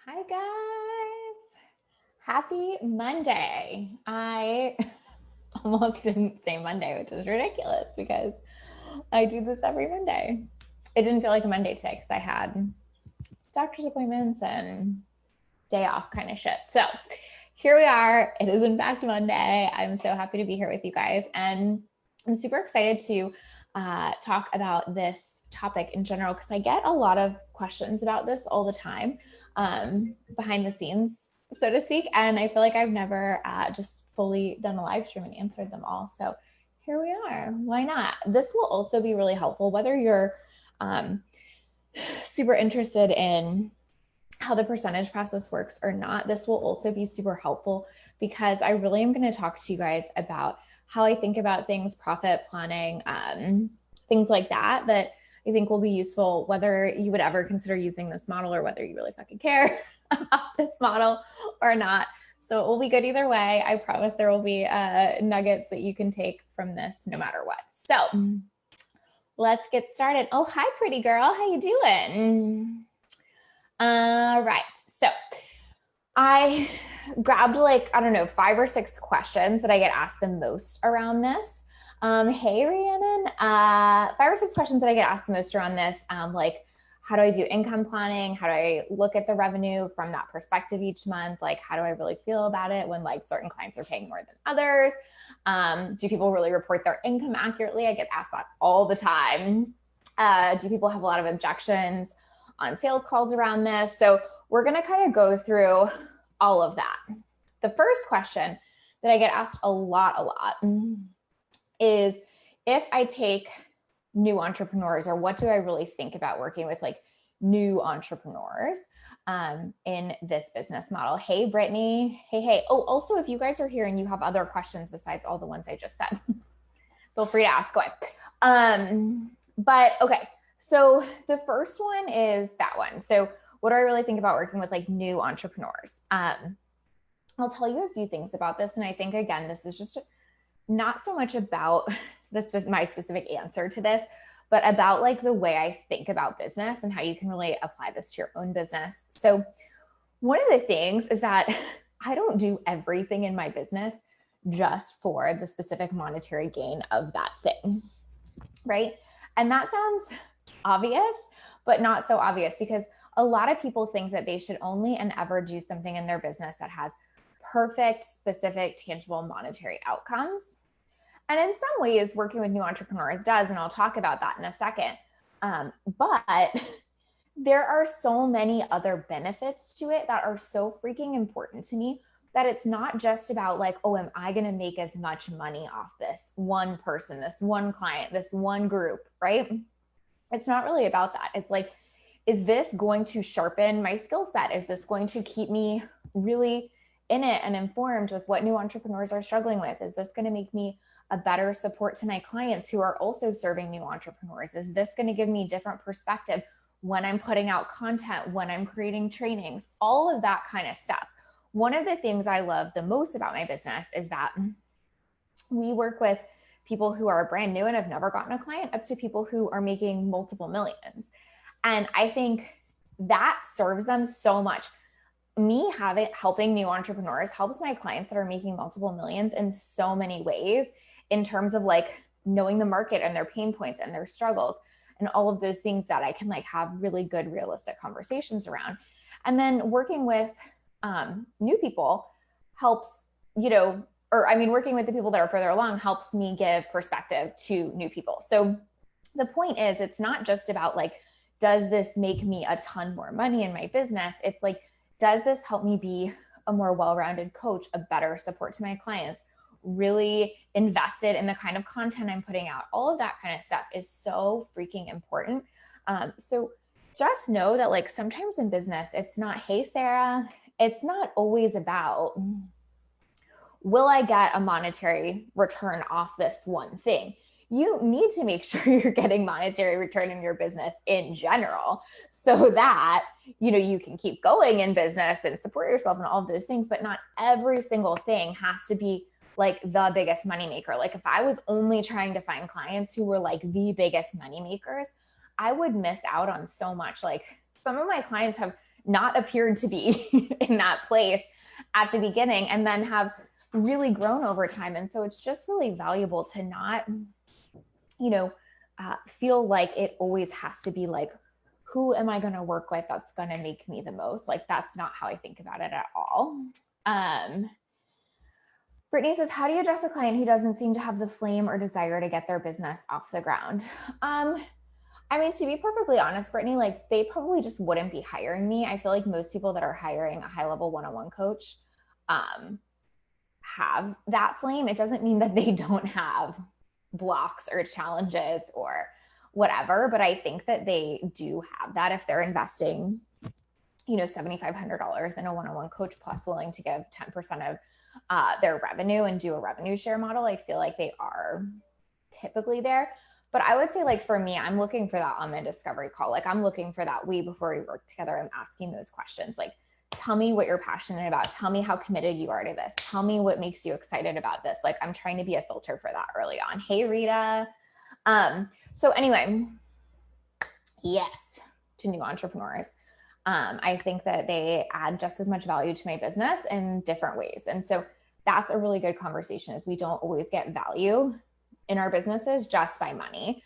Hi guys. Happy Monday. I almost didn't say Monday, which is ridiculous because I do this every Monday. It didn't feel like a Monday today because I had doctor's appointments and day off kind of shit. So here we are. It is in fact Monday. I'm so happy to be here with you guys. And I'm super excited to talk about this topic in general because I get a lot of questions about this all the time behind the scenes, so to speak. And I feel like I've never just fully done a live stream and answered them all. So here we are. Why not? This will also be really helpful, whether you're um, super interested in how the percentage process works or not. This will also be super helpful because I really am going to talk to you guys about how I think about things, profit planning, things like that, that I think will be useful, whether you would ever consider using this model or whether you really fucking care about this model or not. So it will be good either way. I promise there will be nuggets that you can take from this no matter what. So let's get started. Oh, hi, pretty girl. How you doing? Right. So I grabbed I don't know, 5 or 6 questions that I get asked the most around this. Hey, Rhiannon. 5 or 6 questions that I get asked the most around this. How do I do income planning? How do I look at the revenue from that perspective each month? Like, how do I really feel about it when certain clients are paying more than others? Do people really report their income accurately? I get asked that all the time. Do people have a lot of objections on sales calls around this? So we're going to kind of go through all of that. The first question that I get asked a lot is, if I take new entrepreneurs, or what do I really think about working with new entrepreneurs in this business model? Hey, Brittany. Hey. Oh, also, if you guys are here and you have other questions besides all the ones I just said, feel free to ask away. But okay, so the first one is that one. So what do I really think about working with new entrepreneurs? I'll tell you a few things about this. And I think, again, this is just not so much about my specific answer to this, but about the way I think about business and how you can really apply this to your own business. So one of the things is that I don't do everything in my business just for the specific monetary gain of that thing, right? And that sounds obvious, but not so obvious, because a lot of people think that they should only and ever do something in their business that has perfect, specific, tangible monetary outcomes. And in some ways, working with new entrepreneurs does, and I'll talk about that in a second. But there are so many other benefits to it that are so freaking important to me that it's not just about oh, am I going to make as much money off this one person, this one client, this one group, right? It's not really about that. It's is this going to sharpen my skill set? Is this going to keep me really in it and informed with what new entrepreneurs are struggling with? Is this going to make me a better support to my clients who are also serving new entrepreneurs? Is this going to give me different perspective when I'm putting out content, when I'm creating trainings, all of that kind of stuff? One of the things I love the most about my business is that we work with people who are brand new and have never gotten a client, up to people who are making multiple millions. And I think that serves them so much. Me helping new entrepreneurs helps my clients that are making multiple millions in so many ways, in terms of knowing the market and their pain points and their struggles and all of those things that I can have really good, realistic conversations around. And then working with new people helps, working with the people that are further along helps me give perspective to new people. So the point is, it's not just about does this make me a ton more money in my business? It's does this help me be a more well-rounded coach, a better support to my clients, really invested in the kind of content I'm putting out? All of that kind of stuff is so freaking important. So just know that sometimes in business, it's not, hey, Sarah, it's not always about, will I get a monetary return off this one thing? You need to make sure you're getting monetary return in your business in general, so that you can keep going in business and support yourself and all of those things. But not every single thing has to be the biggest moneymaker. If I was only trying to find clients who were the biggest moneymakers, I would miss out on so much. Some of my clients have not appeared to be in that place at the beginning and then have really grown over time. And so it's just really valuable to not, feel like it always has to be like, who am I going to work with that's going to make me the most? Like, that's not how I think about it at all. Brittany says, how do you address a client who doesn't seem to have the flame or desire to get their business off the ground? I mean, to be perfectly honest, Brittany, like they probably just wouldn't be hiring me. I feel like most people that are hiring a high-level one-on-one coach have that flame. It doesn't mean that they don't have blocks or challenges or whatever, but I think that they do have that if they're investing, $7,500 in a one-on-one coach plus willing to give 10% of their revenue and do a revenue share model. I feel like they are typically there. But I would say, like, for me, I'm looking for that on the discovery call. Like, I'm looking for that way before we work together. I'm asking those questions. Like, tell me what you're passionate about. Tell me how committed you are to this. Tell me what makes you excited about this. Like, I'm trying to be a filter for that early on. Hey, Rita. So anyway, yes, to new entrepreneurs. I think that they add just as much value to my business in different ways. And so that's a really good conversation, is we don't always get value in our businesses just by money.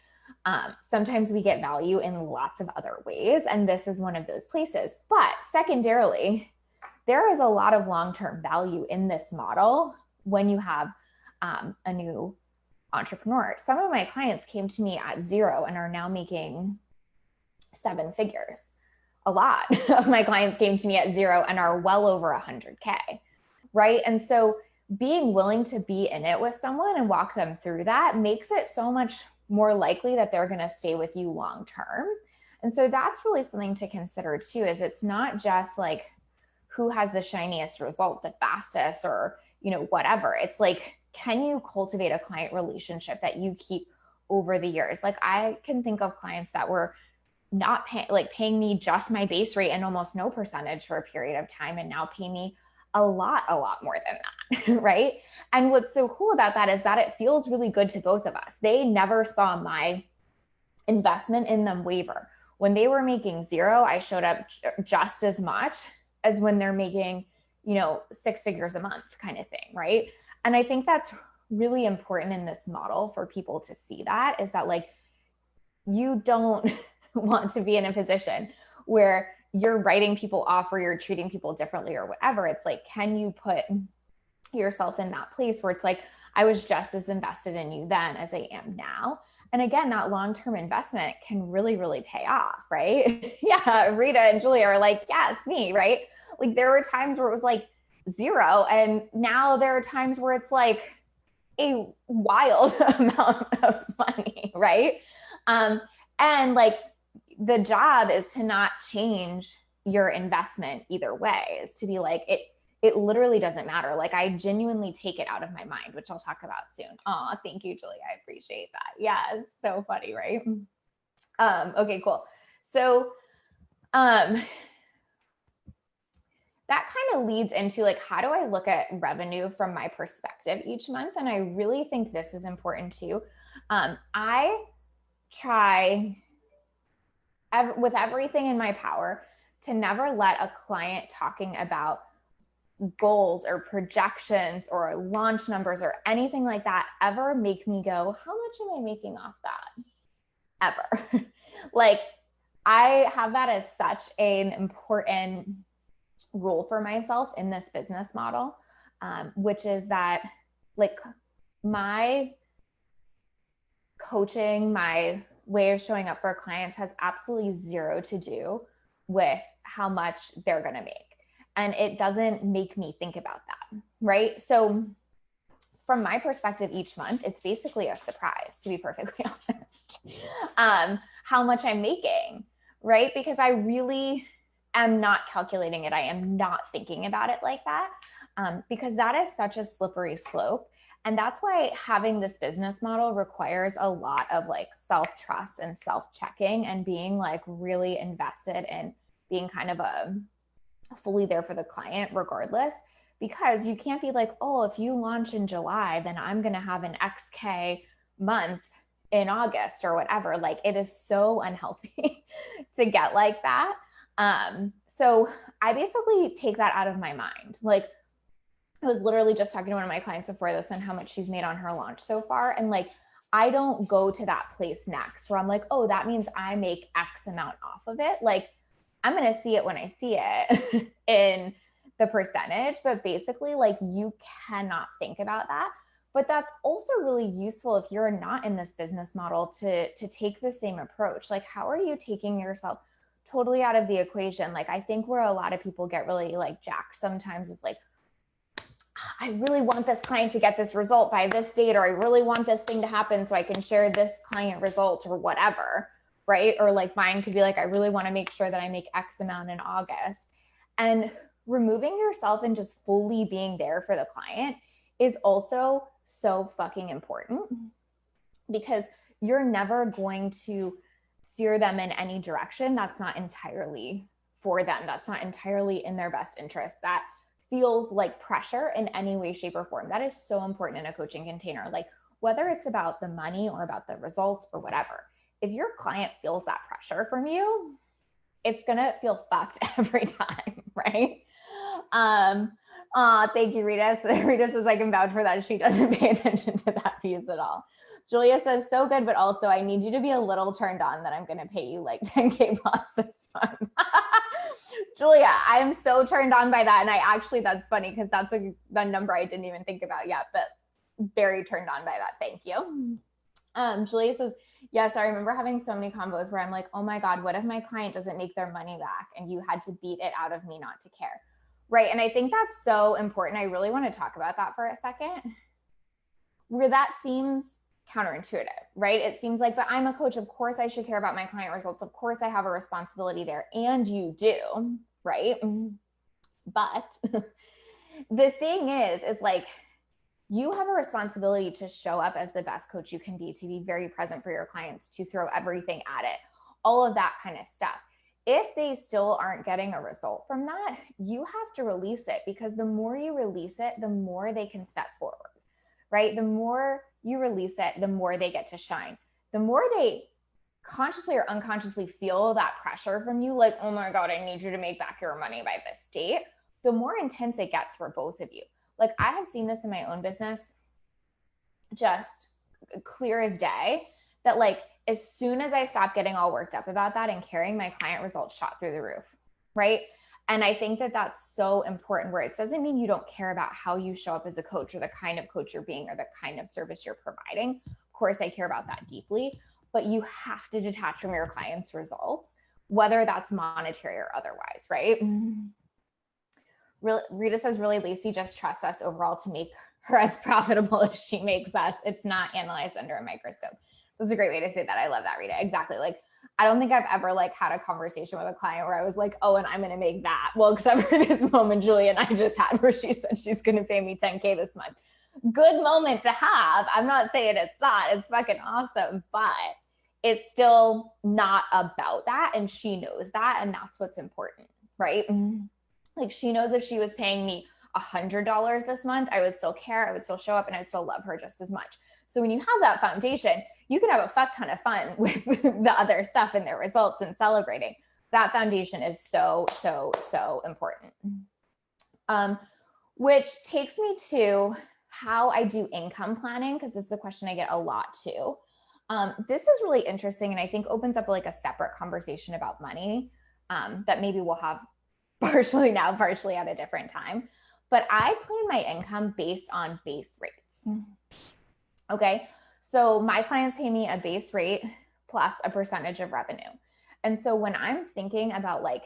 Sometimes we get value in lots of other ways, and this is one of those places. But secondarily, there is a lot of long-term value in this model when you have a new entrepreneur. Some of my clients came to me at 0 and are now making 7 figures. A lot of my clients came to me at 0 and are well over 100K, right? And so being willing to be in it with someone and walk them through that makes it so much more likely that they're going to stay with you long term. And so that's really something to consider too, is it's not just like who has the shiniest result the fastest or, whatever. It's like, can you cultivate a client relationship that you keep over the years? Like, I can think of clients that were not paying me just my base rate and almost no percentage for a period of time, and now pay me a lot more than that, right? And what's so cool about that is that it feels really good to both of us. They never saw my investment in them waver. When they were making 0, I showed up just as much as when they're making, 6 figures a month kind of thing, right? And I think that's really important in this model for people to see that, is that like, you don't want to be in a position where you're writing people off or you're treating people differently or whatever. It's like, can you put yourself in that place where it's like, I was just as invested in you then as I am now. And again, that long-term investment can really, really pay off, right? Yeah, Rita and Julia are like, yes, me, right? Like, there were times where it was like 0, and now there are times where it's like a wild amount of money, right? And like, the job is to not change your investment either way, is to be like, it literally doesn't matter. Like, I genuinely take it out of my mind, which I'll talk about soon. Oh, thank you, Julie. I appreciate that. Yeah, it's so funny, right? Okay, cool. So that kind of leads into like, how do I look at revenue from my perspective each month? And I really think this is important too. I try with everything in my power to never let a client talking about goals or projections or launch numbers or anything like that ever make me go, how much am I making off that? Ever. Like, I have that as such an important rule for myself in this business model, which is that like, my coaching, my way of showing up for clients has absolutely 0 to do with how much they're going to make. And it doesn't make me think about that, right? So from my perspective each month, it's basically a surprise, to be perfectly honest, how much I'm making, right? Because I really am not calculating it. I am not thinking about it like that, because that is such a slippery slope. And that's why having this business model requires a lot of like self-trust and self-checking and being like really invested in being kind of a fully there for the client regardless, because you can't be like, oh, if you launch in July, then I'm going to have an XK month in August or whatever. Like, it is so unhealthy to get like that. So I basically take that out of my mind. Like, I was literally just talking to one of my clients before this and how much she's made on her launch so far. And like, I don't go to that place next where I'm like, oh, that means I make X amount off of it. Like, I'm going to see it when I see it in the percentage. But basically, like, you cannot think about that. But that's also really useful if you're not in this business model to take the same approach. Like, how are you taking yourself totally out of the equation? Like, I think where a lot of people get really like jacked sometimes is like, I really want this client to get this result by this date, or I really want this thing to happen so I can share this client result or whatever, right? Or like mine could be like, I really want to make sure that I make X amount in August. And removing yourself and just fully being there for the client is also so fucking important, because you're never going to steer them in any direction that's not entirely for them, that's not entirely in their best interest, that feels like pressure in any way, shape, or form. That is so important in a coaching container. Like, whether it's about the money or about the results or whatever, if your client feels that pressure from you, it's gonna feel fucked every time, right? Thank you, Rita. So Rita says I can vouch for that. She doesn't pay attention to that piece at all. Julia says, so good, but also I need you to be a little turned on that I'm going to pay you like 10K plus this time. Julia, I am so turned on by that. And I actually, that's funny because that's a number I didn't even think about yet, but very turned on by that. Thank you. Julia says, yes, I remember having so many combos where I'm like, oh my God, what if my client doesn't make their money back and you had to beat it out of me not to care? Right. And I think that's so important. I really want to talk about that for a second, where that seems counterintuitive, right? It seems like, but I'm a coach. Of course I should care about my client results. Of course I have a responsibility there. And you do, right? But the thing is like, you have a responsibility to show up as the best coach you can be, to be very present for your clients, to throw everything at it, all of that kind of stuff. If they still aren't getting a result from that, you have to release it, because the more you release it, the more they can step forward, right? The more you release it, the more they get to shine. The more they consciously or unconsciously feel that pressure from you, like, oh my God, I need you to make back your money by this date, the more intense it gets for both of you. Like, I have seen this in my own business, just clear as day, that like, as soon as I stopped getting all worked up about that and caring, my client results shot through the roof, right? And I think that that's so important, where it doesn't mean you don't care about how you show up as a coach or the kind of coach you're being or the kind of service you're providing. Of course, I care about that deeply, but you have to detach from your client's results, whether that's monetary or otherwise, right? Rita says, really, Lacey just trusts us overall to make her as profitable as she makes us. It's not analyzed under a microscope. That's a great way to say that. I love that, Rita. Exactly. Like, I don't think I've ever like had a conversation with a client where I was like, oh, and I'm going to make that. Well, except for this moment Julie and I just had where she said she's going to pay me 10K this month. Good moment to have. I'm not saying it's not. It's fucking awesome, but it's still not about that. And she knows that. And that's what's important, right? Like, she knows if she was paying me $100 this month, I would still care. I would still show up and I'd still love her just as much. So when you have that foundation, you can have a fuck ton of fun with the other stuff and their results and celebrating. That foundation is so, so, so important. Which takes me to how I do income planning, because this is a question I get a lot too. This is really interesting, and I think opens up like a separate conversation about money that maybe we'll have partially now, partially at a different time. But I plan my income based on base rates. Okay. So my clients pay me a base rate plus a percentage of revenue. And so when I'm thinking about like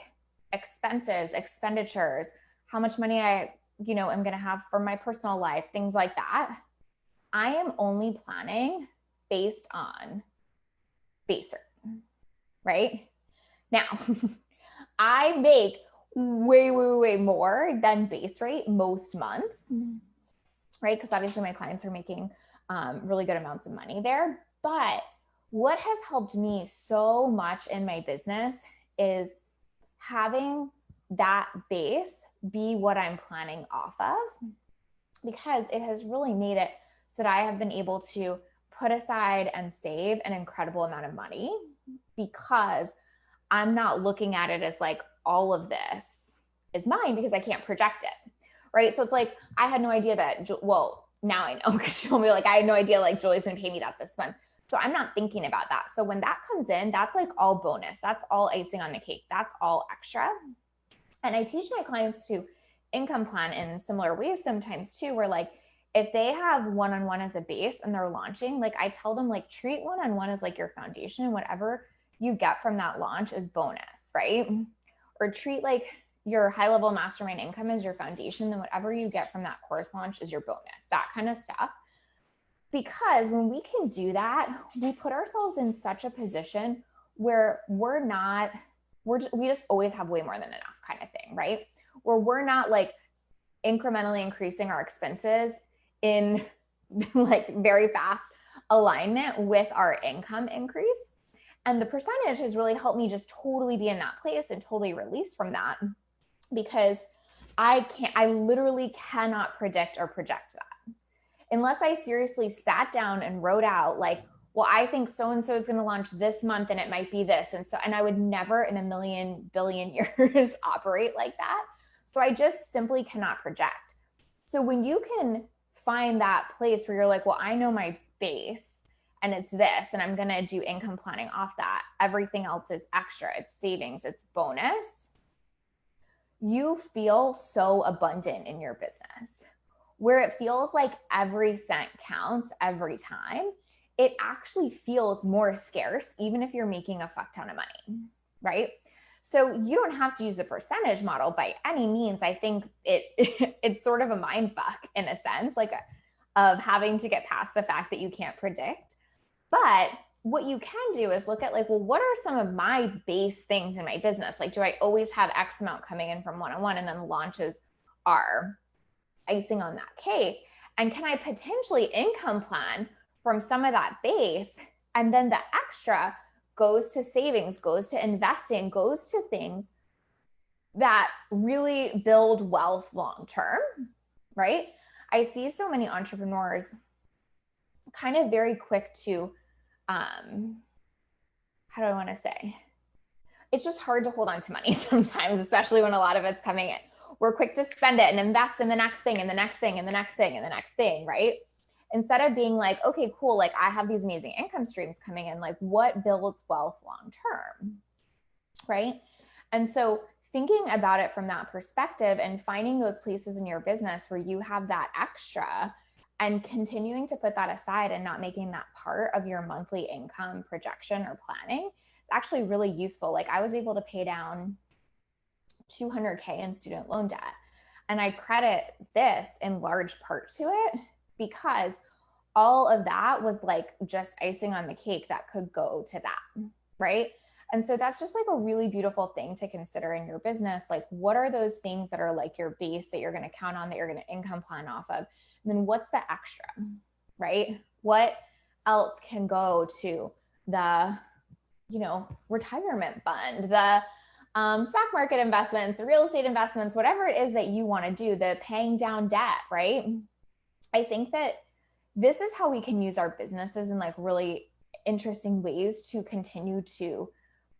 expenses, expenditures, how much money I, am going to have for my personal life, things like that, I am only planning based on base rate, right? Now, I make way, way, way more than base rate most months, right? Because obviously my clients are making really good amounts of money there. But what has helped me so much in my business is having that base be what I'm planning off of, because it has really made it so that I have been able to put aside and save an incredible amount of money, because I'm not looking at it as like all of this is mine because I can't project it, right? So it's like, I had no idea that, well, now I know because she'll be like, I had no idea like Julie's gonna pay me that this month. So I'm not thinking about that. So when that comes in, that's like all bonus. That's all icing on the cake. That's all extra. And I teach my clients to income plan in similar ways sometimes too, where like, if they have one-on-one as a base and they're launching, like I tell them like treat one-on-one as like your foundation, and whatever you get from that launch is bonus, right? Or treat like your high level mastermind income as your foundation, then whatever you get from that course launch is your bonus, that kind of stuff. Because when we can do that, we put ourselves in such a position where we just always have way more than enough kind of thing, right? Where we're not like incrementally increasing our expenses in like very fast alignment with our income increase. And the percentage has really helped me just totally be in that place and totally release from that, because I literally cannot predict or project that. Unless I seriously sat down and wrote out like, well, I think so-and-so is going to launch this month and it might be this. And I would never in a million billion years operate like that. So I just simply cannot project. So when you can find that place where you're like, well, I know my base and it's this, and I'm going to do income planning off that. Everything else is extra. It's savings. It's bonus. You feel so abundant in your business, where it feels like every cent counts every time. It actually feels more scarce, even if you're making a fuck ton of money, right? So you don't have to use the percentage model by any means. I think it's sort of a mind fuck in a sense, like of having to get past the fact that you can't predict. But what you can do is look at like, well, what are some of my base things in my business? Like, do I always have X amount coming in from one-on-one, and then launches are icing on that cake? And can I potentially income plan from some of that base, and then the extra goes to savings, goes to investing, goes to things that really build wealth long-term, right? I see so many entrepreneurs kind of very quick to, how do I want to say? It's just hard to hold on to money sometimes, especially when a lot of it's coming in. We're quick to spend it and invest in the next thing and the next thing and the next thing and the next thing, right? Instead of being like, okay, cool, like I have these amazing income streams coming in, like what builds wealth long-term, right? And so thinking about it from that perspective and finding those places in your business where you have that extra and continuing to put that aside and not making that part of your monthly income projection or planning, it's actually really useful. Like I was able to pay down $200K in student loan debt. And I credit this in large part to it, because all of that was like just icing on the cake that could go to that, right? And so that's just like a really beautiful thing to consider in your business. Like, what are those things that are like your base that you're going to count on, that you're going to income plan off of? And then what's the extra, right? What else can go to the, retirement fund, the stock market investments, the real estate investments, whatever it is that you want to do, the paying down debt, right? I think that this is how we can use our businesses in like really interesting ways to continue to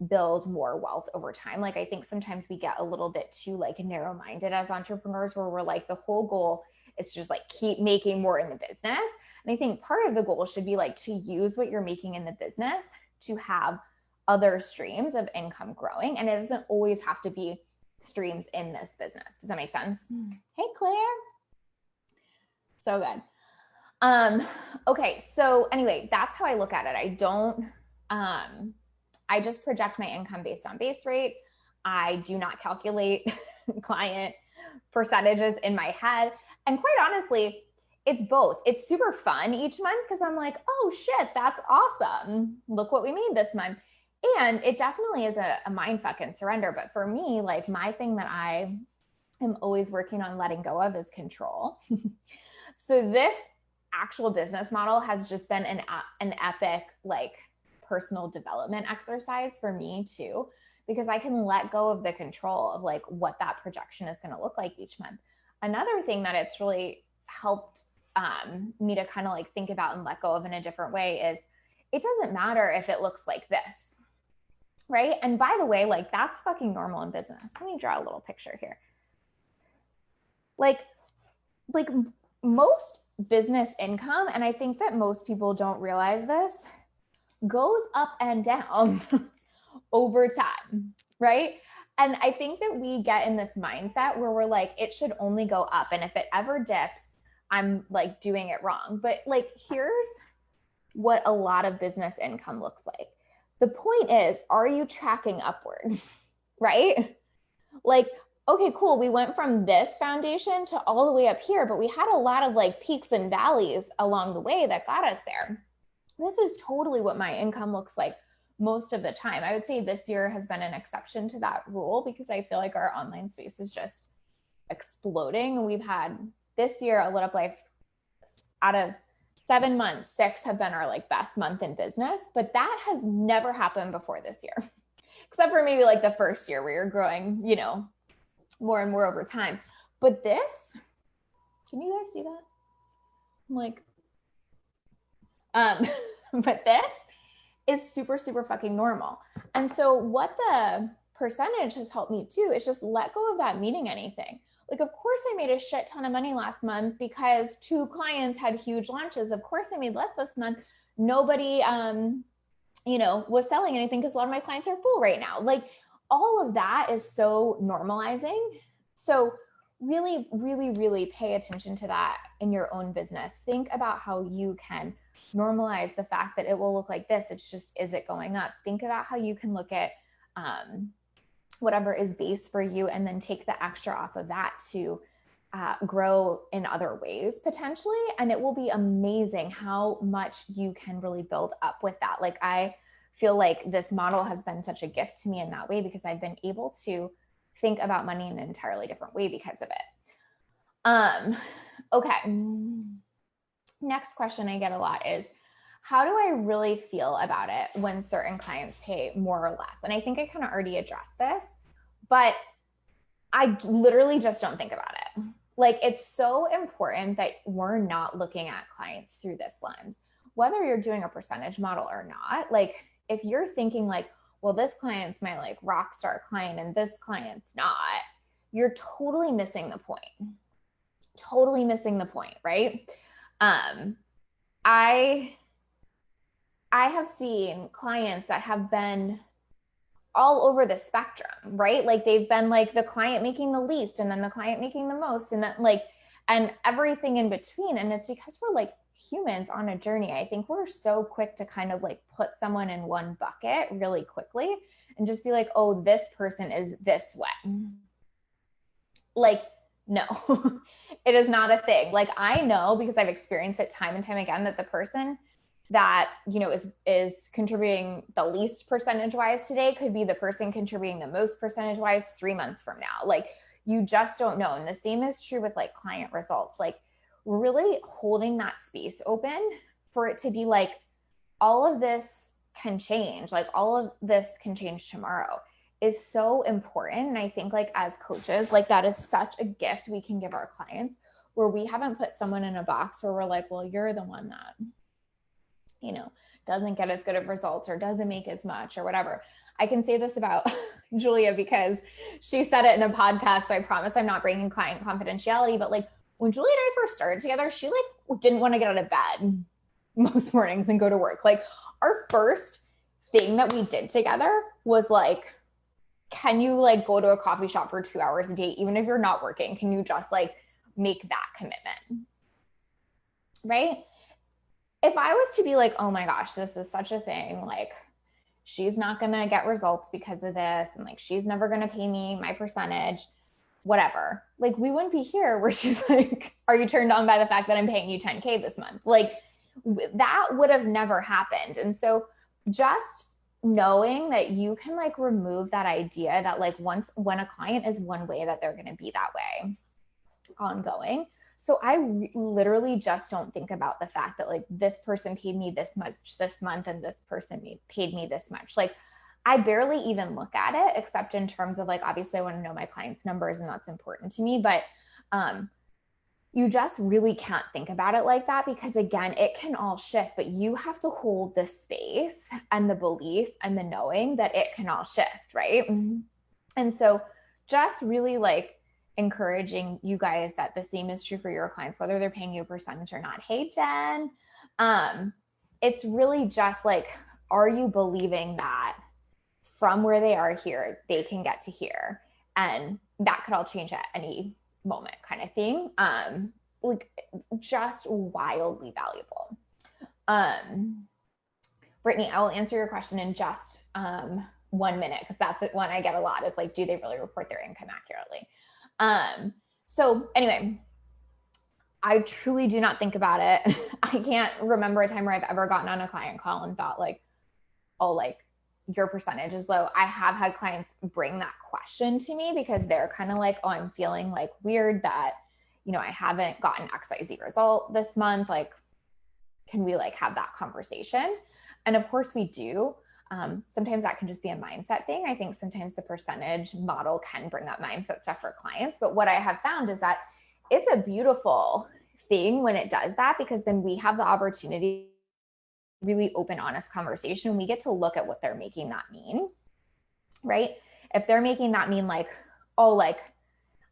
build more wealth over time. Like I think sometimes we get a little bit too like narrow-minded as entrepreneurs, where we're like, the whole goal is to just like keep making more in the business. And I think part of the goal should be like to use what you're making in the business to have other streams of income growing. And it doesn't always have to be streams in this business. Does that make sense? Hey, Claire. So good. Okay. So anyway, that's how I look at it. I just project my income based on base rate. I do not calculate client percentages in my head. And quite honestly, it's both. It's super fun each month because I'm like, oh shit, that's awesome. Look what we made this month. And it definitely is a mind fuck and surrender. But for me, like my thing that I am always working on letting go of is control. So this actual business model has just been an epic, like personal development exercise for me too, because I can let go of the control of like what that projection is going to look like each month. Another thing that it's really helped me to kind of like think about and let go of in a different way is it doesn't matter if it looks like this. right? And by the way, like that's fucking normal in business. Let me draw a little picture here. Like most business income, and I think that most people don't realize this, goes up and down over time, right? And I think that we get in this mindset where we're like, it should only go up. And if it ever dips, I'm like doing it wrong. But like, here's what a lot of business income looks like. The point is, are you tracking upward, right? Like, okay, cool. We went from this foundation to all the way up here, but we had a lot of like peaks and valleys along the way that got us there. This is totally what my income looks like most of the time. I would say this year has been an exception to that rule because I feel like our online space is just exploding. We've had this year, a Lit Up Life, out of 7 months, 6 have been our like best month in business, but that has never happened before this year, except for maybe like the first year where you're growing, you know, more and more over time. But this, can you guys see that? I'm like, but this is super, super fucking normal. And so what the percentage has helped me do is just let go of that meaning anything. Like, of course I made a shit ton of money last month because 2 clients had huge launches. Of course I made less this month. Nobody, you know, was selling anything because a lot of my clients are full right now. Like, all of that is so normalizing. So really, really, really pay attention to that in your own business. Think about how you can normalize the fact that it will look like this. It's just, is it going up? Think about how you can look at whatever is base for you and then take the extra off of that to grow in other ways potentially. And it will be amazing how much you can really build up with that. Like, I feel like this model has been such a gift to me in that way because I've been able to think about money in an entirely different way because of it. Okay. Next question I get a lot is, how do I really feel about it when certain clients pay more or less? And I think I kind of already addressed this, but I literally just don't think about it. Like, it's so important that we're not looking at clients through this lens, whether you're doing a percentage model or not. Like, if you're thinking like, well, this client's my like rock star client and this client's not, you're totally missing the point. Totally missing the point, right? I have seen clients that have been all over the spectrum, right? Like, they've been like the client making the least and then the client making the most and then like, and everything in between. And it's because we're like humans on a journey. I think we're so quick to kind of like put someone in one bucket really quickly and just be like, oh, this person is this way. Like, no, it is not a thing. Like, I know because I've experienced it time and time again that the person that, you know, is contributing the least percentage wise today could be the person contributing the most percentage wise 3 months from now. Like, you just don't know. And the same is true with like client results. Like, really holding that space open for it to be like, all of this can change. Like, all of this can change tomorrow is so important. And I think like as coaches, like that is such a gift we can give our clients, where we haven't put someone in a box where we're like, well, you're the one that, you know, doesn't get as good of results or doesn't make as much or whatever. I can say this about Julia because she said it in a podcast. So I promise I'm not breaking client confidentiality, but like when Julia and I first started together, she like didn't want to get out of bed most mornings and go to work. Like, our first thing that we did together was like, can you like go to a coffee shop for 2 hours a day, even if you're not working? Can you just like make that commitment? Right? If I was to be like, oh my gosh, this is such a thing, like she's not going to get results because of this, and like she's never going to pay me my percentage, whatever, like we wouldn't be here where she's like, are you turned on by the fact that I'm paying you 10K this month? Like, that would have never happened. And so just knowing that you can like remove that idea that like when a client is one way, that they're going to be that way ongoing. So I literally just don't think about the fact that like this person paid me this much this month and this person paid me this much. Like, I barely even look at it, except in terms of like, obviously I want to know my clients' numbers and that's important to me. But you just really can't think about it like that, because again, it can all shift, but you have to hold the space and the belief and the knowing that it can all shift, right? And so just really like encouraging you guys that the same is true for your clients, whether they're paying you a percentage or not. Hey, Jen. It's really just like, are you believing that from where they are here, they can get to here? And that could all change at any moment, kind of thing. Like just wildly valuable. Brittany, I will answer your question in just 1 minute, because that's one I get a lot. It's like, do they really report their income accurately? So anyway, I truly do not think about it. I can't remember a time where I've ever gotten on a client call and thought like, oh, like your percentage is low. I have had clients bring that question to me because they're kind of like, oh, I'm feeling like weird that, you know, I haven't gotten XYZ result this month. Like, can we like have that conversation? And of course we do. Sometimes that can just be a mindset thing. I think sometimes the percentage model can bring up mindset stuff for clients. But what I have found is that it's a beautiful thing when it does that, because then we have the opportunity, really open, honest conversation. We get to look at what they're making that mean, right? If they're making that mean like, oh, like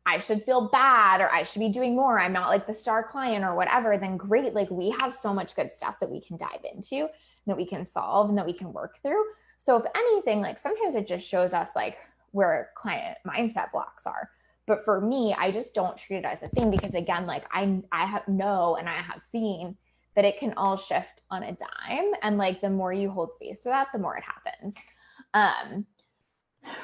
I should feel bad, or I should be doing more, I'm not like the star client or whatever, then great. Like we have so much good stuff that we can dive into, that we can solve, and that we can work through. So if anything, like sometimes it just shows us like where client mindset blocks are. But for me, I just don't treat it as a thing, because again, like I have seen that it can all shift on a dime. And like the more you hold space for that, the more it happens.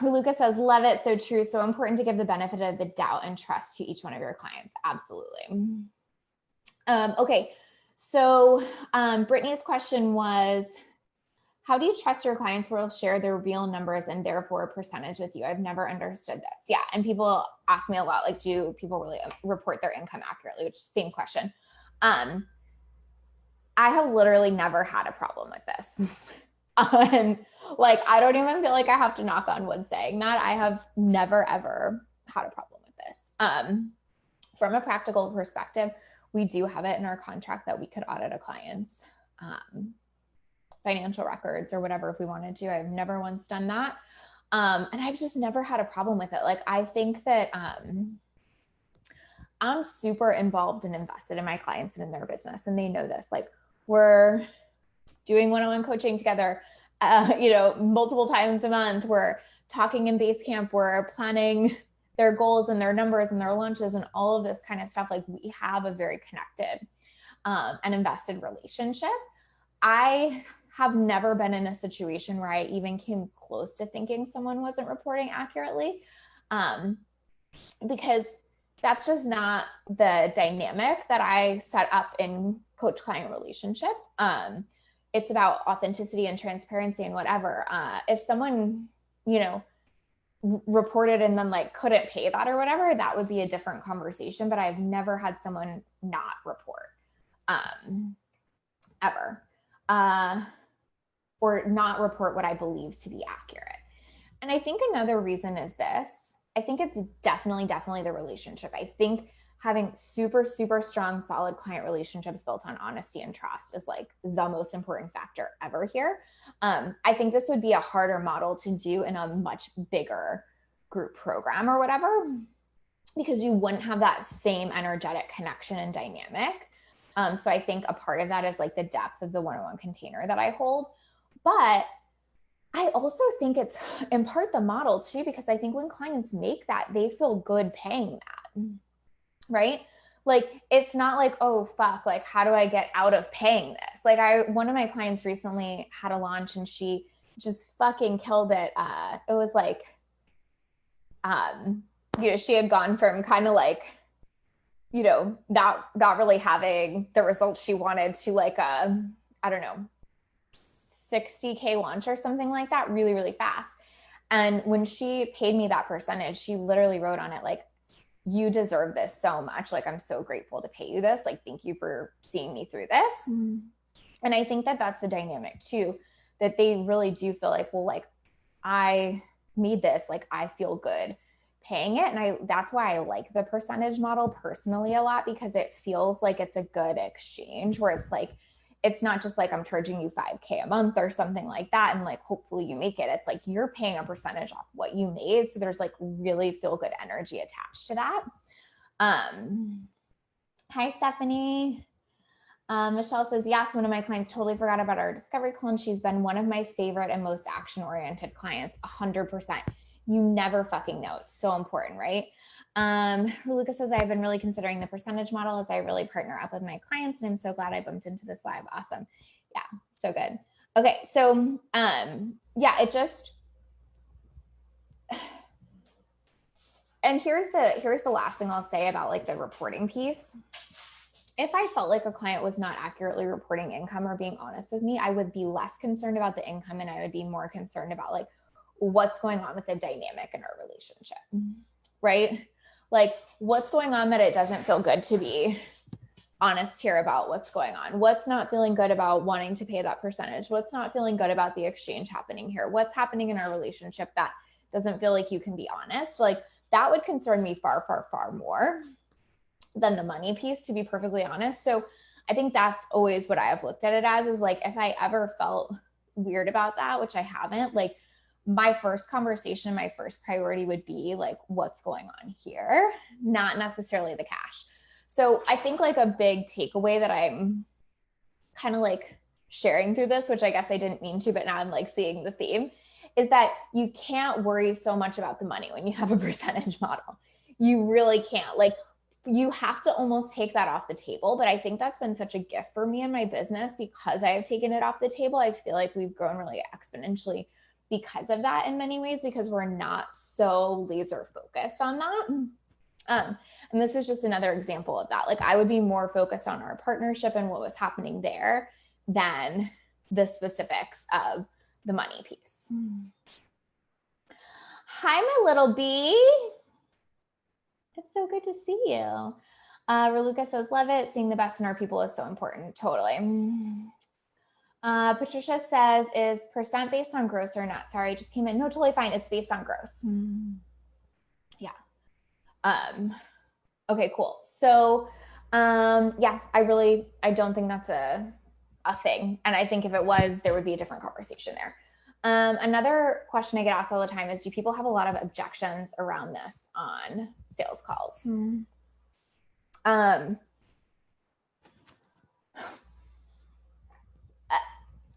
Lucas says, love it. So true. So important to give the benefit of the doubt and trust to each one of your clients. Absolutely. Okay. So Brittany's question was, how do you trust your clients will share their real numbers and therefore a percentage with you? I've never understood this. Yeah. And people ask me a lot, like, do people really report their income accurately? Which, same question. I have literally never had a problem with this. And like, I don't even feel like I have to knock on wood saying that. I have never, ever had a problem with this. From a practical perspective, we do have it in our contract that we could audit a client's financial records or whatever if we wanted to. I've never once done that. And I've just never had a problem with it. Like, I think that I'm super involved and invested in my clients and in their business, and they know this. Like, we're doing one-on-one coaching together, multiple times a month. We're talking in base camp. We're planning their goals and their numbers and their lunches and all of this kind of stuff. Like, we have a very connected and invested relationship. I have never been in a situation where I even came close to thinking someone wasn't reporting accurately, because that's just not the dynamic that I set up in coach-client relationship. It's about authenticity and transparency and whatever. If someone, reported and then like couldn't pay that or whatever, that would be a different conversation. But I've never had someone not report ever, or not report what I believe to be accurate. And I think another reason is this. I think it's definitely the relationship. I think having super, super strong, solid client relationships built on honesty and trust is like the most important factor ever here. I think this would be a harder model to do in a much bigger group program or whatever, because you wouldn't have that same energetic connection and dynamic. So I think a part of that is like the depth of the one-on-one container that I hold. But I also think it's in part the model too, because I think when clients make that, they feel good paying that. Right? Like, it's not like, oh, fuck, like, how do I get out of paying this? Like, one of my clients recently had a launch and she just fucking killed it. It was like, she had gone from kind of like, not really having the results she wanted to like, I don't know, 60K launch or something like that, really, really fast. And when she paid me that percentage, she literally wrote on it, like, you deserve this so much. Like, I'm so grateful to pay you this. Like, thank you for seeing me through this. And I think that that's the dynamic too, that they really do feel like, well, like, I made this, like, I feel good paying it. And that's why I like the percentage model personally a lot, because it feels like it's a good exchange where it's like, it's not just like I'm charging you $5,000 a month or something like that, and like hopefully you make it. It's like you're paying a percentage off what you made. So there's like really feel good energy attached to that. Hi, Stephanie. Michelle says, yes, one of my clients totally forgot about our discovery call, and she's been one of my favorite and most action-oriented clients, 100%. You never fucking know. It's so important, right? Lucas says, I've been really considering the percentage model as I really partner up with my clients, and I'm so glad I bumped into this live. Awesome. Yeah, so good. Okay, so yeah, it just, and here's the last thing I'll say about like the reporting piece. If I felt like a client was not accurately reporting income or being honest with me, I would be less concerned about the income, and I would be more concerned about like what's going on with the dynamic in our relationship, right? Like what's going on that it doesn't feel good to be honest here about what's going on. What's not feeling good about wanting to pay that percentage? What's not feeling good about the exchange happening here? What's happening in our relationship that doesn't feel like you can be honest? Like that would concern me far, far, far more than the money piece, to be perfectly honest. So I think that's always what I have looked at it as, is like, if I ever felt weird about that, which I haven't, like my first conversation, my first priority would be like, what's going on here? Not necessarily the cash. So I think like a big takeaway that I'm kind of like sharing through this, which I guess I didn't mean to, but now I'm like seeing the theme, is that you can't worry so much about the money when you have a percentage model. You really can't. Like you have to almost take that off the table. But I think that's been such a gift for me in my business because I have taken it off the table. I feel like we've grown really exponentially because of that in many ways, because we're not so laser focused on that. And this is just another example of that. Like I would be more focused on our partnership and what was happening there than the specifics of the money piece. Hi, my little bee. It's so good to see you. Raluca says, love it. Seeing the best in our people is so important. Totally. Patricia says, is percent based on gross or not? Sorry, I just came in. No, totally fine. It's based on gross. Yeah. Okay, cool. So, yeah, I don't think that's a thing. And I think if it was, there would be a different conversation there. Another question I get asked all the time is, do people have a lot of objections around this on sales calls?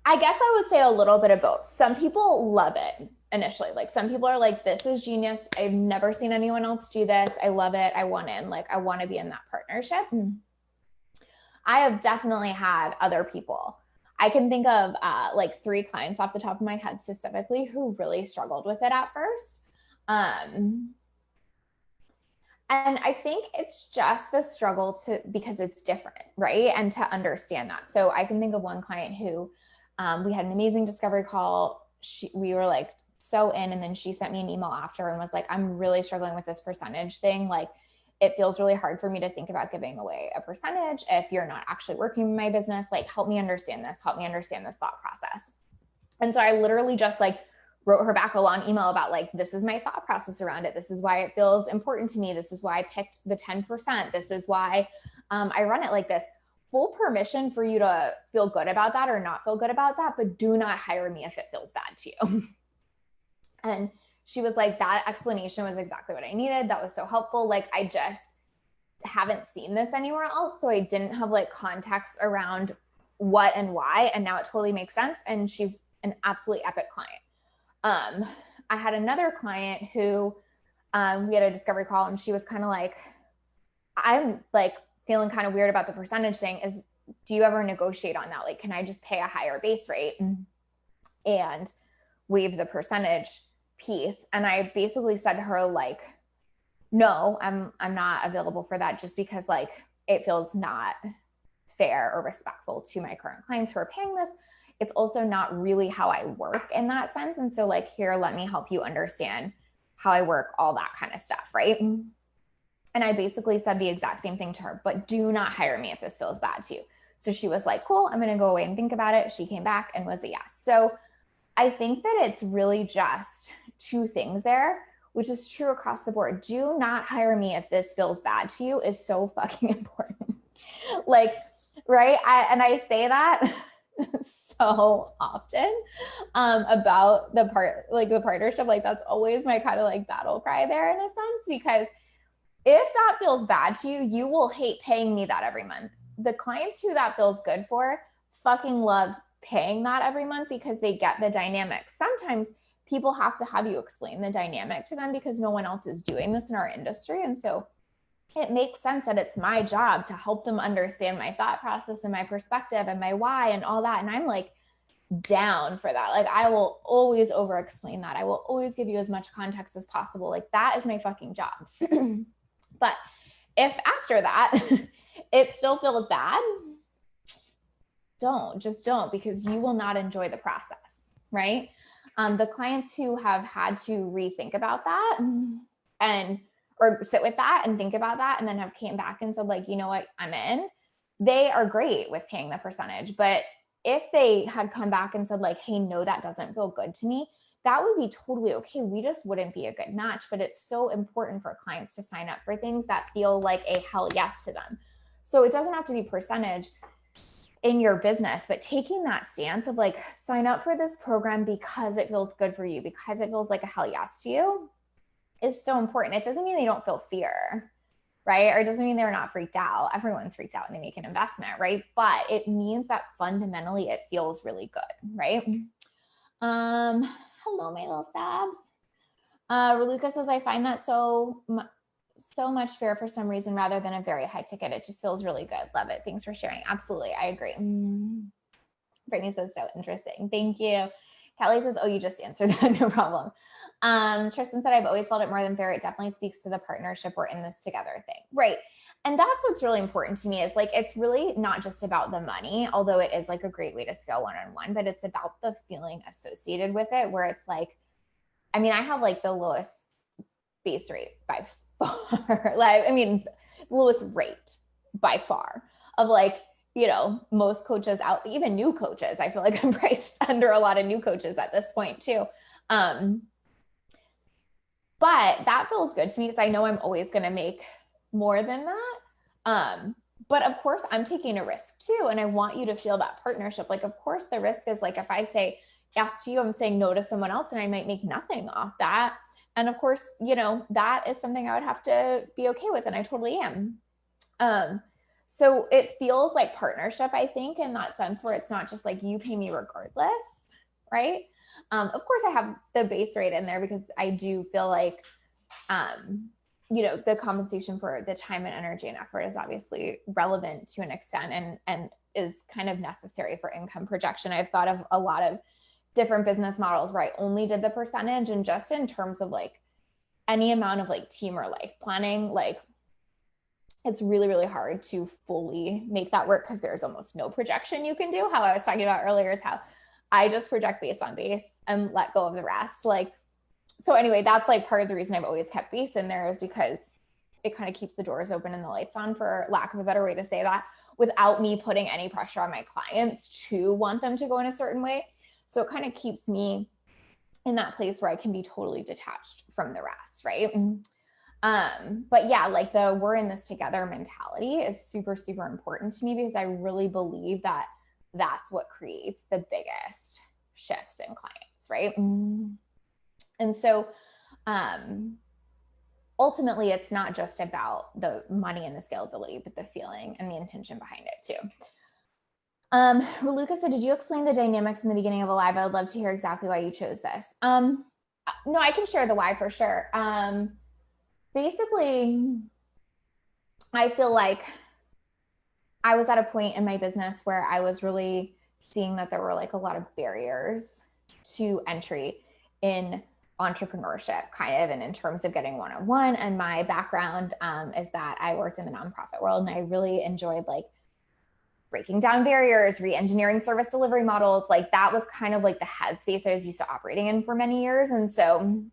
I guess I would say a little bit of both. Some people love it initially. Like some people are like, this is genius. I've never seen anyone else do this. I love it. I want in. Like I want to be in that partnership. I have definitely had other people. I can think of like 3 clients off the top of my head specifically who really struggled with it at first. And I think it's just the struggle because it's different, right? And to understand that. So I can think of one client who we had an amazing discovery call. We were like so in, and then she sent me an email after and was like, I'm really struggling with this percentage thing. Like it feels really hard for me to think about giving away a percentage if you're not actually working in my business. Like, help me understand this. Help me understand this thought process. And so I literally just like wrote her back a long email about like, this is my thought process around it. This is why it feels important to me. This is why I picked the 10%. This is why I run it like this. Full permission for you to feel good about that or not feel good about that, but do not hire me if it feels bad to you. And she was like, that explanation was exactly what I needed. That was so helpful. Like, I just haven't seen this anywhere else. So I didn't have like context around what and why. And now it totally makes sense. And she's an absolutely epic client. I had another client who we had a discovery call, and she was kind of like, I'm like feeling kind of weird about the percentage thing. Do you ever negotiate on that? Like, can I just pay a higher base rate and waive the percentage piece? And I basically said to her, like, no, I'm not available for that, just because like it feels not fair or respectful to my current clients who are paying this. It's also not really how I work in that sense. And so like, here, let me help you understand how I work, all that kind of stuff, right? And I basically said the exact same thing to her, but do not hire me if this feels bad to you. So she was like, cool, I'm going to go away and think about it. She came back and was a yes. So I think that it's really just 2 things there. which is true across the board. Do not hire me if this feels bad to you is so fucking important. Like, right? I say that so often about the partnership. Like, that's always my kind of like battle cry there in a sense, because if that feels bad to you, you will hate paying me that every month. The clients who that feels good for fucking love paying that every month because they get the dynamic. Sometimes people have to have you explain the dynamic to them because no one else is doing this in our industry. And so it makes sense that it's my job to help them understand my thought process and my perspective and my why and all that. And I'm like down for that. Like, I will always over explain that. I will always give you as much context as possible. Like, that is my fucking job. But if after that it still feels bad, don't, because you will not enjoy the process, right? The clients who have had to rethink about that or sit with that and think about that and then have came back and said, like, you know what, I'm in, they are great with paying the percentage. But if they had come back and said, like, hey, no, that doesn't feel good to me, that would be totally okay. We just wouldn't be a good match. But it's so important for clients to sign up for things that feel like a hell yes to them. So it doesn't have to be percentage in your business, but taking that stance of like, sign up for this program because it feels good for you, because it feels like a hell yes to you, is so important. It doesn't mean they don't feel fear, right? Or it doesn't mean they're not freaked out. Everyone's freaked out when they make an investment, right? But it means that fundamentally it feels really good, right? Hello, my little stabs. Raluca says, I find that so much fear for some reason rather than a very high ticket. It just feels really good. Love it. Thanks for sharing. Absolutely. I agree. Brittany says, so interesting. Thank you. Kelly says, oh, you just answered that. No problem. Tristan said, I've always felt it more than fair. It definitely speaks to the partnership we're in this together thing. Right. And that's what's really important to me is like, it's really not just about the money, although it is like a great way to scale one-on-one, but it's about the feeling associated with it, where it's like, I mean, I have like the lowest base rate by far, lowest rate by far of like, you know, most coaches out, even new coaches. I feel like I'm priced under a lot of new coaches at this point too. But that feels good to me because I know I'm always going to make more than that. But of course I'm taking a risk too. And I want you to feel that partnership. Like, of course the risk is like, if I say yes to you, I'm saying no to someone else and I might make nothing off that. And of course, you know, that is something I would have to be okay with. And I totally am. So it feels like partnership, I think, in that sense where it's not just like you pay me regardless, right? Of course I have the base rate in there because I do feel like, you know, the compensation for the time and energy and effort is obviously relevant to an extent and is kind of necessary for income projection. I've thought of a lot of different business models where I only did the percentage, and just in terms of like any amount of like team or life planning, like it's really, really hard to fully make that work because there's almost no projection you can do. How I was talking about earlier is how I just project based on base and let go of the rest. Like, so anyway, that's like part of the reason I've always kept base in there, is because it kind of keeps the doors open and the lights on, for lack of a better way to say that, without me putting any pressure on my clients to want them to go in a certain way. So it kind of keeps me in that place where I can be totally detached from the rest, right? But yeah, like the we're in this together mentality is super, super important to me, because I really believe that that's what creates the biggest shifts in clients, right? And so ultimately, it's not just about the money and the scalability, but the feeling and the intention behind it too. Lucas said, did you explain the dynamics in the beginning of a live? I would love to hear exactly why you chose this. No, I can share the why for sure. Basically, I feel like I was at a point in my business where I was really seeing that there were like a lot of barriers to entry in entrepreneurship, kind of, and in terms of getting one-on-one. And my background is that I worked in the nonprofit world, and I really enjoyed like breaking down barriers, re-engineering service delivery models. Like that was kind of like the headspace I was used to operating in for many years. And so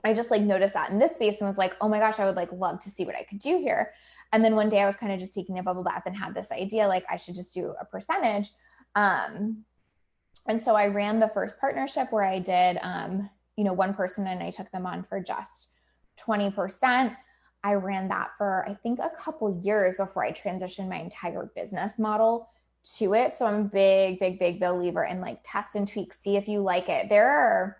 I just like noticed that in this space and was like, oh my gosh, I would like love to see what I could do here. And then one day I was kind of just taking a bubble bath and had this idea, like I should just do a percentage. And so I ran the first partnership where I did, you know, one person, and I took them on for just 20%. I ran that for, I think, a couple years before I transitioned my entire business model to it. So I'm a big, big, big believer in like test and tweak, see if you like it. There are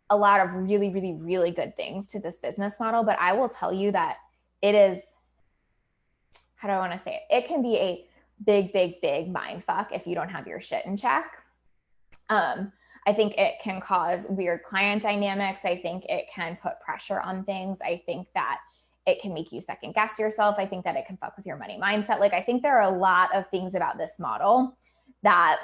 a lot of really, really, really good things to this business model, but I will tell you that it is, how do I want to say it? It can be a big, big, big mind fuck if you don't have your shit in check. I think it can cause weird client dynamics. I think it can put pressure on things. I think that it can make you second guess yourself. I think that it can fuck with your money mindset. Like, I think there are a lot of things about this model that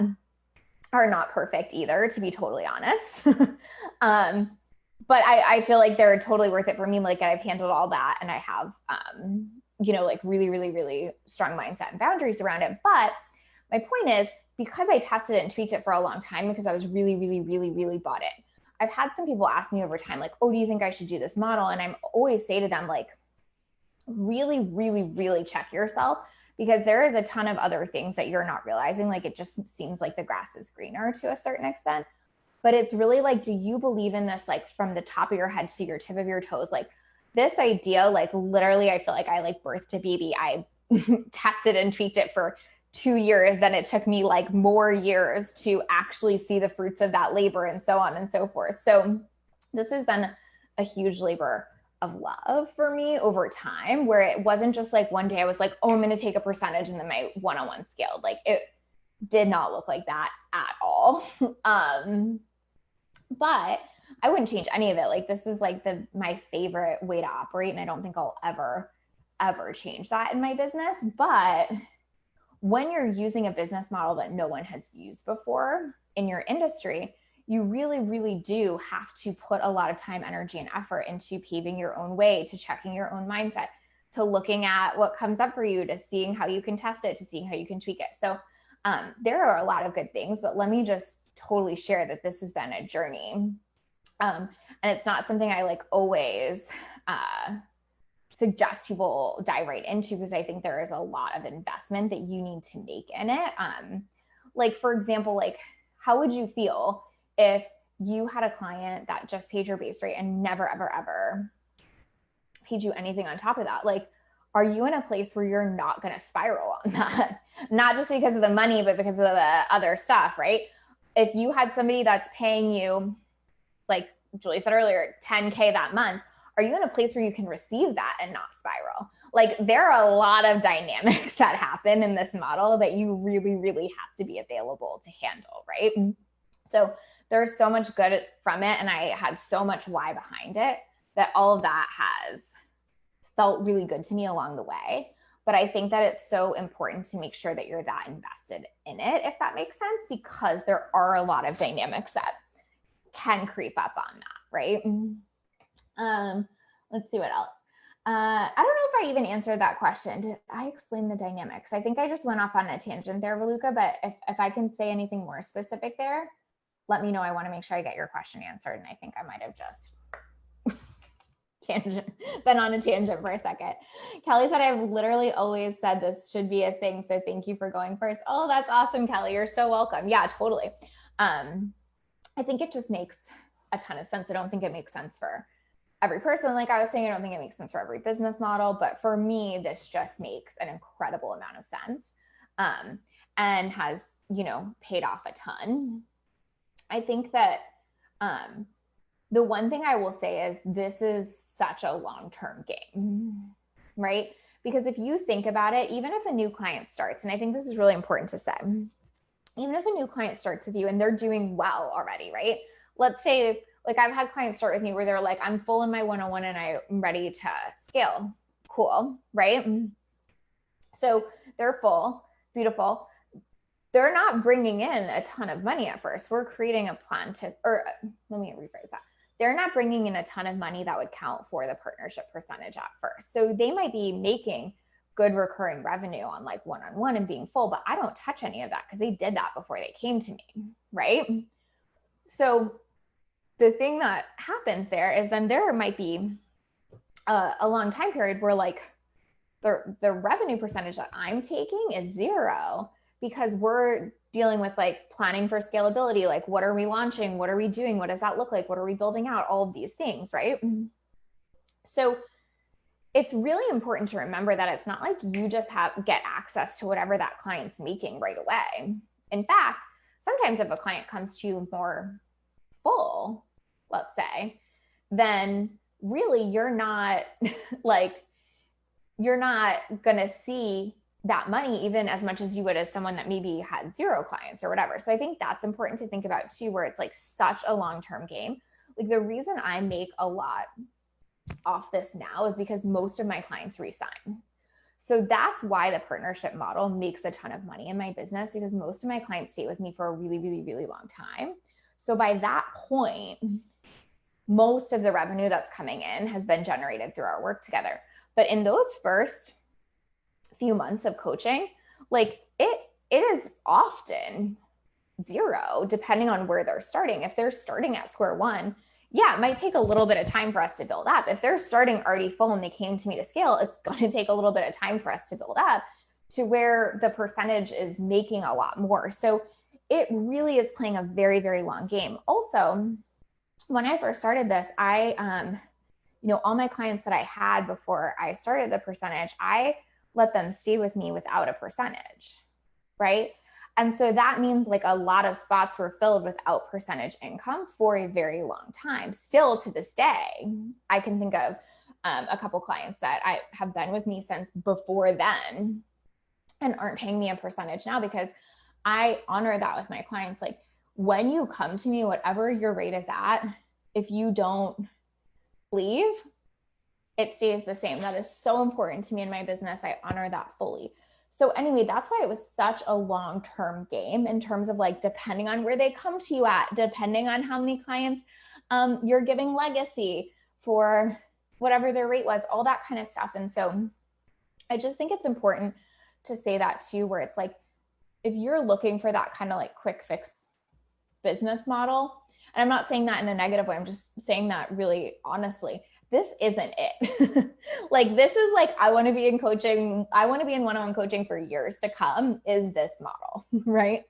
are not perfect either, to be totally honest. But I feel like they're totally worth it for me. Like, I've handled all that and I have, like really, really, really strong mindset and boundaries around it. But my point is, because I tested it and tweaked it for a long time, because I was really, really, really, really bought it, I've had some people ask me over time, like, oh, do you think I should do this model? And I'm always say to them, like, really, really, really check yourself, because there is a ton of other things that you're not realizing. Like, it just seems like the grass is greener to a certain extent. But it's really like, do you believe in this, like from the top of your head to your tip of your toes? Like, this idea, like literally, I feel like I like birthed a baby. I tested and tweaked it for 2 years. Then it took me like more years to actually see the fruits of that labor, and so on and so forth. So this has been a huge labor of love for me over time, where it wasn't just like one day I was like, oh, I'm going to take a percentage and then my one-on-one scaled. Like, it did not look like that at all. But I wouldn't change any of it. Like, this is like my favorite way to operate. And I don't think I'll ever change that in my business. But when you're using a business model that no one has used before in your industry, you really, really do have to put a lot of time, energy, and effort into paving your own way, to checking your own mindset, to looking at what comes up for you, to seeing how you can test it, to seeing how you can tweak it. So there are a lot of good things, but let me just totally share that this has been a journey. And it's not something I like always suggest people dive right into, because I think there is a lot of investment that you need to make in it. Like, for example, like, how would you feel if you had a client that just paid your base rate and never, ever, ever paid you anything on top of that? Like, are you in a place where you're not going to spiral on that? Not just because of the money, but because of the other stuff, right? If you had somebody that's paying you, like Julie said earlier, $10K that month, are you in a place where you can receive that and not spiral? Like, there are a lot of dynamics that happen in this model that you really, really have to be available to handle, right? So there's so much good from it, and I had so much why behind it, that all of that has felt really good to me along the way. But I think that it's so important to make sure that you're that invested in it, if that makes sense, because there are a lot of dynamics that can creep up on that, right? Let's see what else. I don't know if I even answered that question. Did I explain the dynamics? I think I just went off on a tangent there, Valuka, but if I can say anything more specific there, let me know. I want to make sure I get your question answered. And I think I might have just been on a tangent for a second. Kelly said, I've literally always said this should be a thing, so thank you for going first. Oh, that's awesome, Kelly. You're so welcome. Yeah, totally. I think it just makes a ton of sense. I don't think it makes sense for every person. Like I was saying, I don't think it makes sense for every business model, but for me, this just makes an incredible amount of sense, and has, paid off a ton. I think that, the one thing I will say is this is such a long-term game, right? Because if you think about it, even if a new client starts, and I think this is really important to say, even if a new client starts with you and they're doing well already, right? Let's say, like, I've had clients start with me where they're like, I'm full in my one-on-one and I'm ready to scale. Cool, right? So they're full, beautiful. They're not bringing in a ton of money at first. We're creating a plan or let me rephrase that. They're not bringing in a ton of money that would count for the partnership percentage at first. So they might be making good recurring revenue on like one-on-one and being full, but I don't touch any of that because they did that before they came to me, right? So the thing that happens there is then there might be a long time period where like the revenue percentage that I'm taking is zero, because we're dealing with like planning for scalability. Like, what are we launching? What are we doing? What does that look like? What are we building out? All of these things, right? So it's really important to remember that it's not like you just get access to whatever that client's making right away. In fact, sometimes if a client comes to you more full, let's say, then really you're not like, you're not going to see that money even as much as you would as someone that maybe had 0 clients or whatever. So I think that's important to think about too, where it's like such a long-term game. Like the reason I make a lot off this now is because most of my clients resign. So that's why the partnership model makes a ton of money in my business, because most of my clients stay with me for a really, really, really long time. So by that point, most of the revenue that's coming in has been generated through our work together. But in those first few months of coaching, like it is often 0, depending on where they're starting. If they're starting at square one, yeah, it might take a little bit of time for us to build up. If they're starting already full and they came to me to scale, it's going to take a little bit of time for us to build up to where the percentage is making a lot more. So it really is playing a very, very long game. Also, when I first started this, all my clients that I had before I started the percentage, I let them stay with me without a percentage, right? And so that means like a lot of spots were filled without percentage income for a very long time. Still to this day, I can think of a couple clients that I have been with me since before then and aren't paying me a percentage now, because I honor that with my clients. Like when you come to me, whatever your rate is at, if you don't leave, it stays the same. That is so important to me in my business. I honor that fully. So anyway, that's why it was such a long-term game in terms of like, depending on where they come to you at, depending on how many clients you're giving legacy for whatever their rate was, all that kind of stuff. And so I just think it's important to say that too, where it's like, if you're looking for that kind of like quick fix business model, and I'm not saying that in a negative way, I'm just saying that really honestly, this isn't it. Like this is like, I want to be in coaching, I want to be in one-on-one coaching for years to come, is this model, right?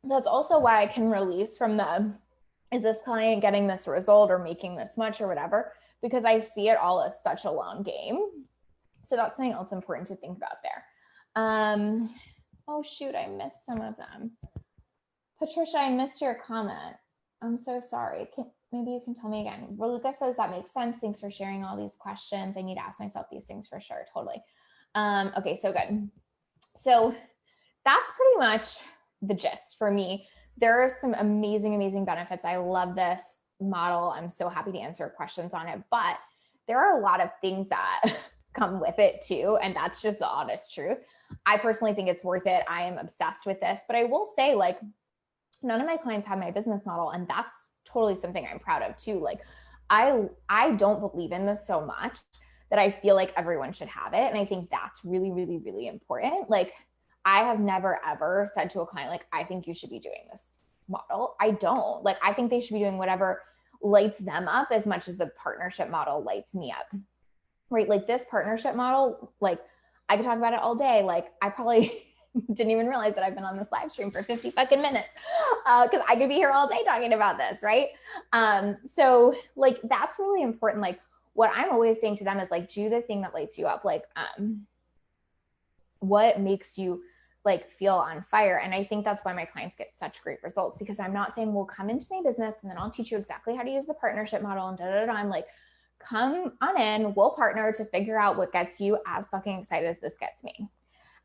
That's also why I can release from the, is this client getting this result or making this much or whatever, because I see it all as such a long game. So that's something else important to think about there. Oh shoot, I missed some of them. Patricia, I missed your comment. I'm so sorry. Maybe you can tell me again. Raluca says that makes sense. Thanks for sharing all these questions. I need to ask myself these things for sure. Totally. Okay, so good. So that's pretty much the gist for me. There are some amazing, amazing benefits. I love this model. I'm so happy to answer questions on it, but there are a lot of things that come with it too. And that's just the honest truth. I personally think it's worth it. I am obsessed with this, but I will say, like, none of my clients have my business model, and that's totally something I'm proud of too. Like I don't believe in this so much that I feel like everyone should have it. And I think that's really, really, really important. Like I have never ever said to a client, like, I think you should be doing this model. I don't. Like, I think they should be doing whatever lights them up as much as the partnership model lights me up. Right? Like this partnership model, like I could talk about it all day. Like I probably didn't even realize that I've been on this live stream for 50 fucking minutes because I could be here all day talking about this, right? So like that's really important. Like what I'm always saying to them is like, do the thing that lights you up. Like what makes you like feel on fire. And I think that's why my clients get such great results, because I'm not saying, well, come into my business and then I'll teach you exactly how to use the partnership model and da-da-da. I'm like, come on in, we'll partner to figure out what gets you as fucking excited as this gets me.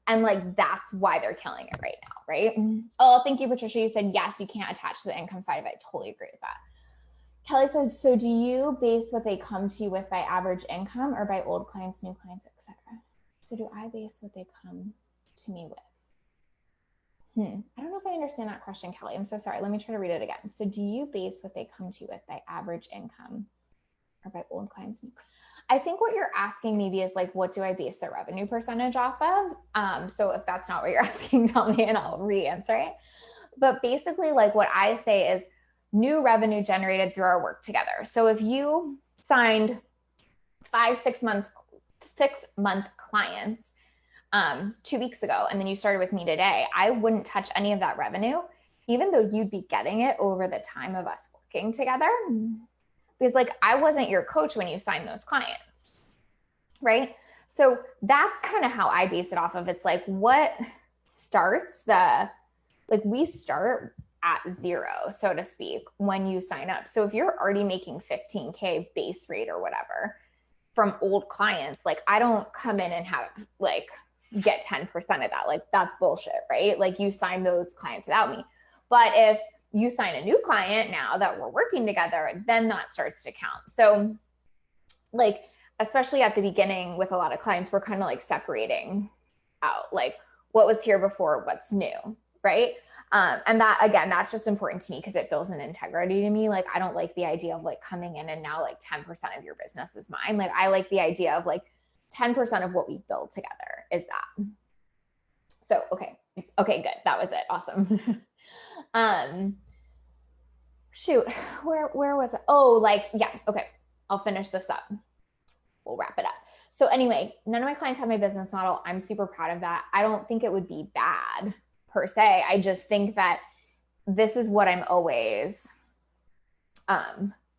And like, that's why they're killing it right now, right? Oh, thank you, Patricia. You said, yes, you can't attach to the income side of it. I totally agree with that. Kelly says, so do you base what they come to you with by average income or by old clients, new clients, etc.? So do I base what they come to me with? I don't know if I understand that question, Kelly. I'm so sorry. Let me try to read it again. So do you base what they come to you with by average income or by old clients? I think what you're asking maybe is like, what do I base the revenue percentage off of? So if that's not what you're asking, tell me and I'll re-answer it. But basically like what I say is new revenue generated through our work together. So if you signed 6 month clients 2 weeks ago, and then you started with me today, I wouldn't touch any of that revenue, even though you'd be getting it over the time of us working together. because like I wasn't your coach when you signed those clients, right? So that's kind of how I base it off of. It's like what starts the, like we start at zero, so to speak, when you sign up. So if you're already making 15K base rate or whatever from old clients, like I don't come in and have like get 10% of that. Like that's bullshit, right? Like you sign those clients without me. But if you sign a new client now that we're working together, then that starts to count. So like, especially at the beginning with a lot of clients, we're kind of like separating out like what was here before, what's new, right? And that, again, that's just important to me because it feels an integrity to me. Like, I don't like the idea of like coming in and now like 10% of your business is mine. Like, I like the idea of like 10% of what we build together is that. So, okay, good. That was it. Awesome. Shoot, where was it? Oh, like, yeah, okay. I'll finish this up. We'll wrap it up. So anyway, none of my clients have my business model. I'm super proud of that. I don't think it would be bad per se. I just think that this is what I'm always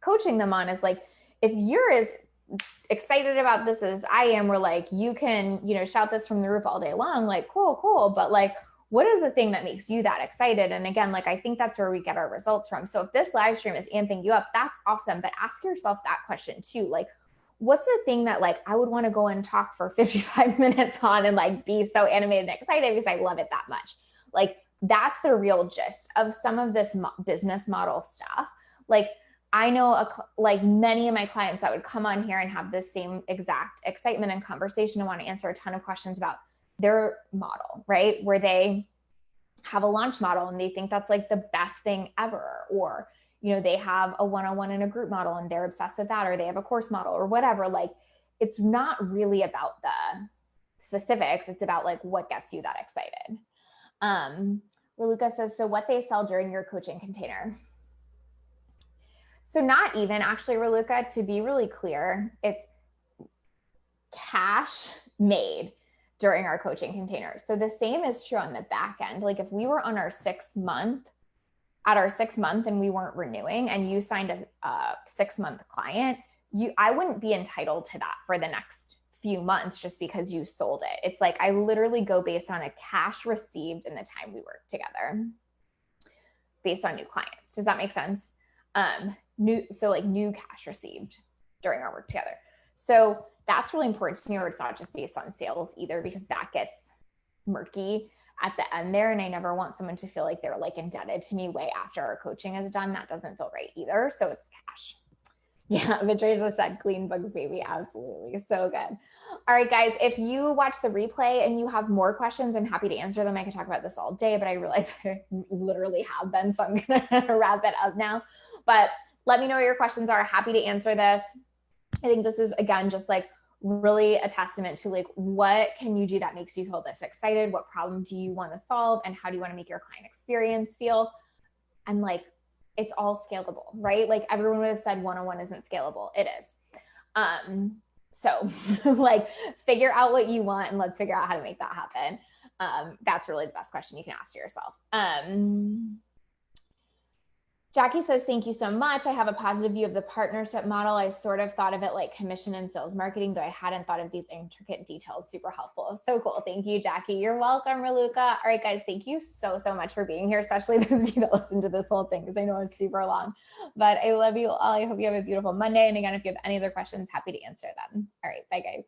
coaching them on is like, if you're as excited about this as I am, we're like, you can, you know, shout this from the roof all day long, like, cool. But like, what is the thing that makes you that excited? And again, like, I think that's where we get our results from. So if this live stream is amping you up, that's awesome. But ask yourself that question too. Like, what's the thing that like I would want to go and talk for 55 minutes on and like be so animated and excited because I love it that much. Like that's the real gist of some of this business model stuff. Like I know like many of my clients that would come on here and have this same exact excitement and conversation and want to answer a ton of questions about their model, right? Where they have a launch model and they think that's like the best thing ever, or you know, they have a one-on-one and a group model and they're obsessed with that, or they have a course model or whatever. Like it's not really about the specifics. It's about like what gets you that excited. Raluca says, so what they sell during your coaching container? So not even actually, Raluca, to be really clear, it's cash made during our coaching container. So the same is true on the back end. Like if we were on our 6th month, at our 6th month and we weren't renewing and you signed a 6-month client, I wouldn't be entitled to that for the next few months just because you sold it. It's like I literally go based on a cash received in the time we work together based on new clients. Does that make sense? So like new cash received during our work together. So that's really important to me, or it's not just based on sales either, because that gets murky at the end there. And I never want someone to feel like they're like indebted to me way after our coaching is done. That doesn't feel right either. So it's cash. Yeah, Patricia said clean bugs, baby. Absolutely. So good. All right, guys, if you watch the replay and you have more questions, I'm happy to answer them. I could talk about this all day, but I realize I literally have them. So I'm going to wrap it up now. But let me know what your questions are. Happy to answer this. I think this is, again, just like really a testament to like, what can you do that makes you feel this excited? What problem do you want to solve? And how do you want to make your client experience feel? And like, it's all scalable, right? Like everyone would have said one-on-one isn't scalable. It is. So like figure out what you want and let's figure out how to make that happen. That's really the best question you can ask yourself. Jackie says, thank you so much. I have a positive view of the partnership model. I sort of thought of it like commission and sales marketing, though I hadn't thought of these intricate details. Super helpful. So cool. Thank you, Jackie. You're welcome, Raluca. All right, guys, thank you so much for being here, especially those of you that listen to this whole thing, because I know it's super long. But I love you all. I hope you have a beautiful Monday. And again, if you have any other questions, happy to answer them. All right, bye, guys.